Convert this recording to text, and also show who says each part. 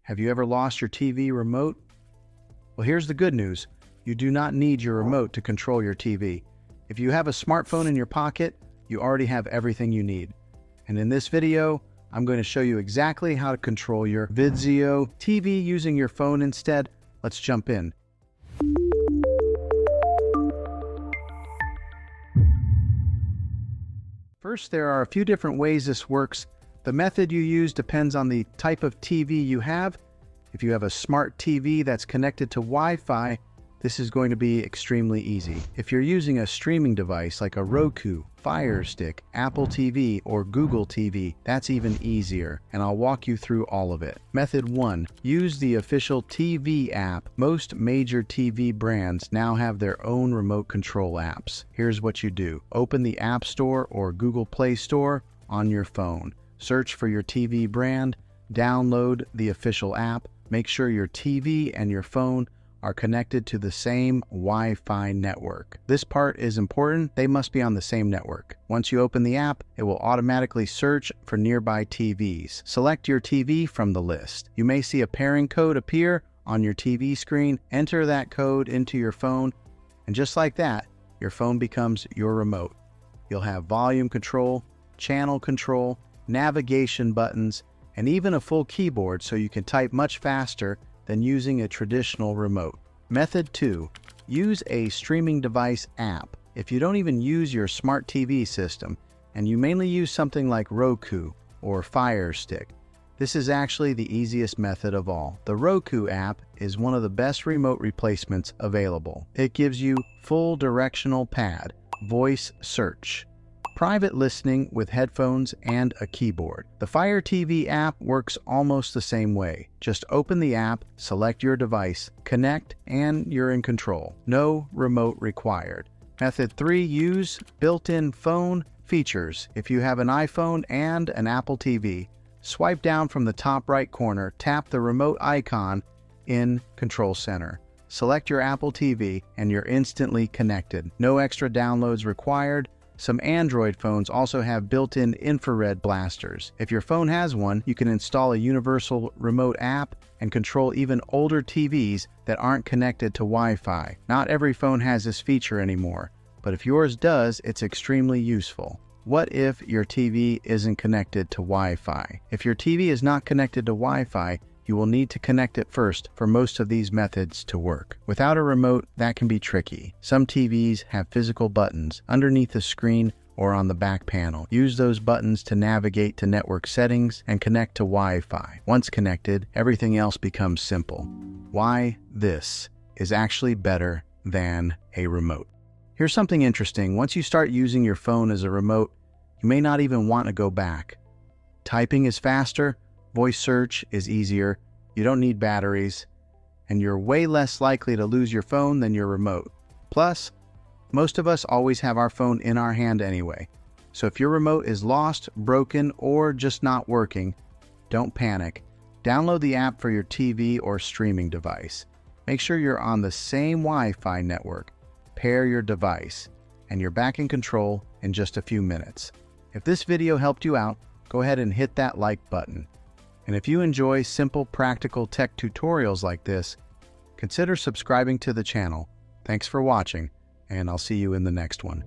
Speaker 1: Have you ever lost your TV remote? Well, here's the good news. You do not need your remote to control your TV. If you have a smartphone in your pocket, you already have everything you need. And in this video, I'm going to show you exactly how to control your Vizio TV using your phone instead. Let's jump in. First, there are a few different ways this works. The method you use depends on the type of TV you have. If you have a smart TV that's connected to Wi-Fi, this is going to be extremely easy. If you're using a streaming device like a Roku, Fire Stick, Apple TV, or Google TV, that's even easier, and I'll walk you through all of it. Method 1. Use the official TV app. Most major TV brands now have their own remote control apps. Here's what you do. Open the App Store or Google Play Store on your phone. Search for your TV brand, download the official app, make sure your TV and your phone are connected to the same Wi-Fi network. This part is important. They must be on the same network. Once you open the app, it will automatically search for nearby TVs. Select your TV from the list. You may see a pairing code appear on your TV screen. Enter that code into your phone, and just like that, your phone becomes your remote. You'll have volume control, channel control, navigation buttons, and even a full keyboard so you can type much faster than using a traditional remote. Method 2. Use a streaming device app. If you don't even use your smart TV system, and you mainly use something like Roku or Fire Stick, this is actually the easiest method of all. The Roku app is one of the best remote replacements available. It gives you full directional pad, voice search, private listening with headphones, and a keyboard. The Fire TV app works almost the same way. Just open the app, select your device, connect, and you're in control. No remote required. Method 3. Use built-in phone features. If you have an iPhone and an Apple TV, swipe down from the top right corner, tap the remote icon in Control Center. Select your Apple TV, and you're instantly connected. No extra downloads required. Some Android phones also have built-in infrared blasters. If your phone has one, you can install a universal remote app and control even older TVs that aren't connected to Wi-Fi. Not every phone has this feature anymore, but if yours does, it's extremely useful. What if your TV isn't connected to Wi-Fi? If your TV is not connected to Wi-Fi, you will need to connect it first for most of these methods to work. Without a remote, that can be tricky. Some TVs have physical buttons underneath the screen or on the back panel. Use those buttons to navigate to network settings and connect to Wi-Fi. Once connected, everything else becomes simple. Why this is actually better than a remote. Here's something interesting. Once you start using your phone as a remote, you may not even want to go back. Typing is faster, voice search is easier, you don't need batteries, and you're way less likely to lose your phone than your remote. Plus, most of us always have our phone in our hand anyway. So if your remote is lost, broken, or just not working, don't panic. Download the app for your TV or streaming device. Make sure you're on the same Wi-Fi network. Pair your device, and you're back in control in just a few minutes. If this video helped you out, go ahead and hit that like button. And if you enjoy simple, practical tech tutorials like this, consider subscribing to the channel. Thanks for watching, and I'll see you in the next one.